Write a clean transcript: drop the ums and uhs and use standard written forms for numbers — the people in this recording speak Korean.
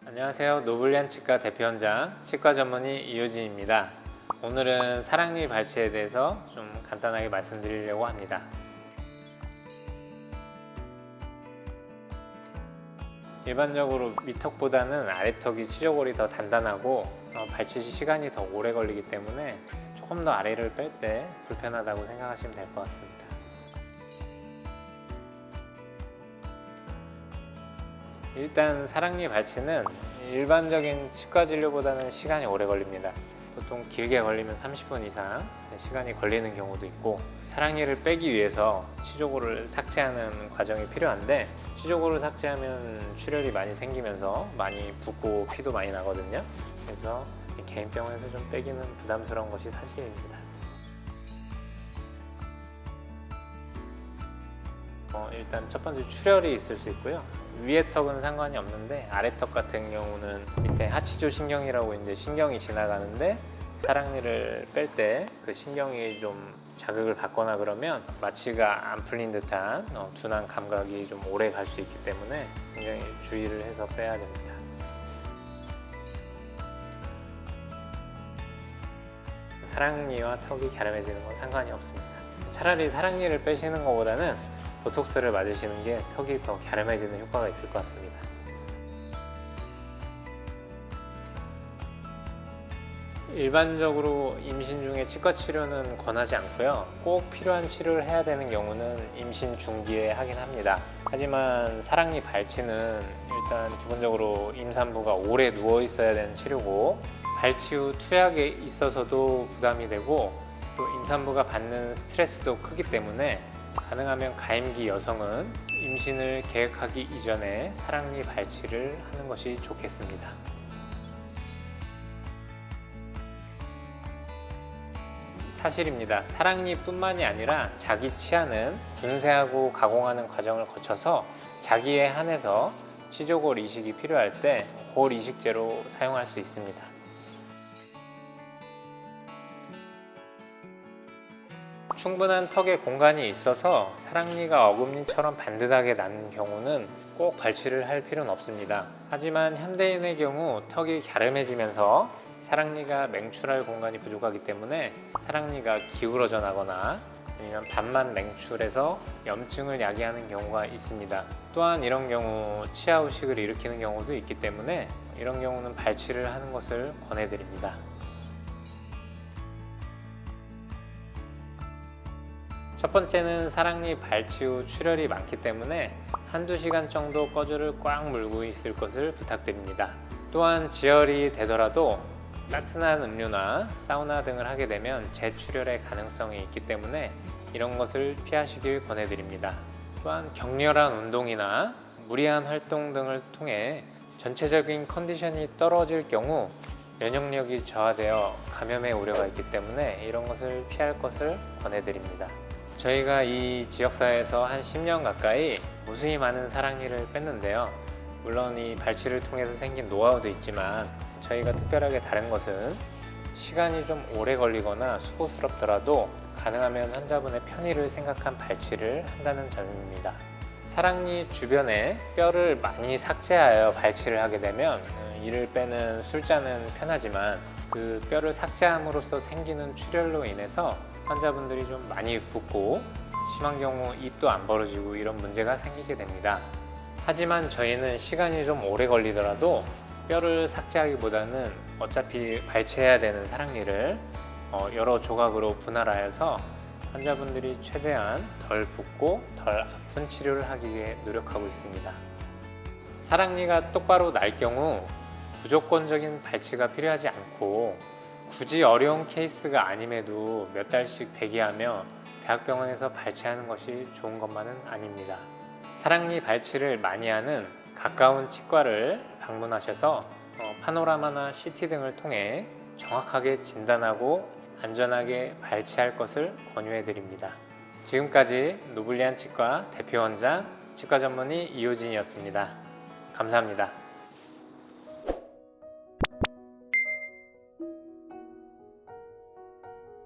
안녕하세요. 노블리안 치과 대표원장 치과 전문의 이효진입니다. 오늘은 사랑니 발치에 대해서 좀 간단하게 말씀드리려고 합니다. 일반적으로 밑턱보다는 아래턱이 치조골이 더 단단하고 발치 시간이 더 오래 걸리기 때문에 조금 더 아래를 뺄 때 불편하다고 생각하시면 될 것 같습니다. 일단 사랑니 발치는 일반적인 치과 진료보다는 시간이 오래 걸립니다. 보통 길게 걸리면 30분 이상 시간이 걸리는 경우도 있고, 사랑니를 빼기 위해서 치조골을 삭제하는 과정이 필요한데, 치조골을 삭제하면 출혈이 많이 생기면서 많이 붓고 피도 많이 나거든요. 그래서 개인 병원에서 좀 빼기는 부담스러운 것이 사실입니다. 일단 첫 번째 출혈이 있을 수 있고요. 위에 턱은 상관이 없는데 아래 턱 같은 경우는 밑에 하치조 신경이라고 이제 신경이 지나가는데, 사랑니를 뺄 때 그 신경이 좀 자극을 받거나 그러면 마취가 안 풀린 듯한 둔한 감각이 좀 오래 갈 수 있기 때문에 굉장히 주의를 해서 빼야 됩니다. 사랑니와 턱이 갸름해지는 건 상관이 없습니다. 차라리 사랑니를 빼시는 것보다는 보톡스를 맞으시는 게 턱이 더 갸름해지는 효과가 있을 것 같습니다. 일반적으로 임신 중에 치과 치료는 권하지 않고요. 꼭 필요한 치료를 해야 되는 경우는 임신 중기에 하긴 합니다. 하지만 사랑니 발치는 일단 기본적으로 임산부가 오래 누워 있어야 되는 치료고, 발치 후 투약에 있어서도 부담이 되고, 또 임산부가 받는 스트레스도 크기 때문에 가능하면 가임기 여성은 임신을 계획하기 이전에 사랑니 발치를 하는 것이 좋겠습니다. 사실입니다. 사랑니뿐만이 아니라 자기 치아는 분쇄하고 가공하는 과정을 거쳐서 자기에 한해서 치조골 이식이 필요할 때 골 이식제로 사용할 수 있습니다. 충분한 턱에 공간이 있어서 사랑니가 어금니처럼 반듯하게 나는 경우는 꼭 발치를 할 필요는 없습니다. 하지만 현대인의 경우 턱이 갸름해지면서 사랑니가 맹출할 공간이 부족하기 때문에 사랑니가 기울어져 나거나 아니면 반만 맹출해서 염증을 야기하는 경우가 있습니다. 또한 이런 경우 치아 후식을 일으키는 경우도 있기 때문에 이런 경우는 발치를 하는 것을 권해드립니다. 첫 번째는 사랑니 발치 후 출혈이 많기 때문에 한두 시간 정도 꺼즈를 꽉 물고 있을 것을 부탁드립니다. 또한 지혈이 되더라도 따뜻한 음료나 사우나 등을 하게 되면 재출혈의 가능성이 있기 때문에 이런 것을 피하시길 권해드립니다. 또한 격렬한 운동이나 무리한 활동 등을 통해 전체적인 컨디션이 떨어질 경우 면역력이 저하되어 감염의 우려가 있기 때문에 이런 것을 피할 것을 권해드립니다. 저희가 이 지역사회에서 한 10년 가까이 무수히 많은 사랑니를 뺐는데요. 물론 이 발치를 통해서 생긴 노하우도 있지만 저희가 특별하게 다른 것은 시간이 좀 오래 걸리거나 수고스럽더라도 가능하면 환자분의 편의를 생각한 발치를 한다는 점입니다. 사랑니 주변에 뼈를 많이 삭제하여 발치를 하게 되면 이를 빼는 술자는 편하지만 그 뼈를 삭제함으로써 생기는 출혈로 인해서 환자분들이 좀 많이 붓고 심한 경우 입도 안 벌어지고 이런 문제가 생기게 됩니다. 하지만 저희는 시간이 좀 오래 걸리더라도 뼈를 삭제하기보다는 어차피 발치해야 되는 사랑니를 여러 조각으로 분할하여서 환자분들이 최대한 덜 붓고 덜 아픈 치료를 하기 위해 노력하고 있습니다. 사랑니가 똑바로 날 경우 무조건적인 발치가 필요하지 않고, 굳이 어려운 케이스가 아님에도 몇 달씩 대기하며 대학병원에서 발치하는 것이 좋은 것만은 아닙니다. 사랑니 발치를 많이 하는 가까운 치과를 방문하셔서 파노라마나 CT 등을 통해 정확하게 진단하고 안전하게 발치할 것을 권유해 드립니다. 지금까지 노블리안 치과 대표원장 치과 전문의 이효진이었습니다. 감사합니다.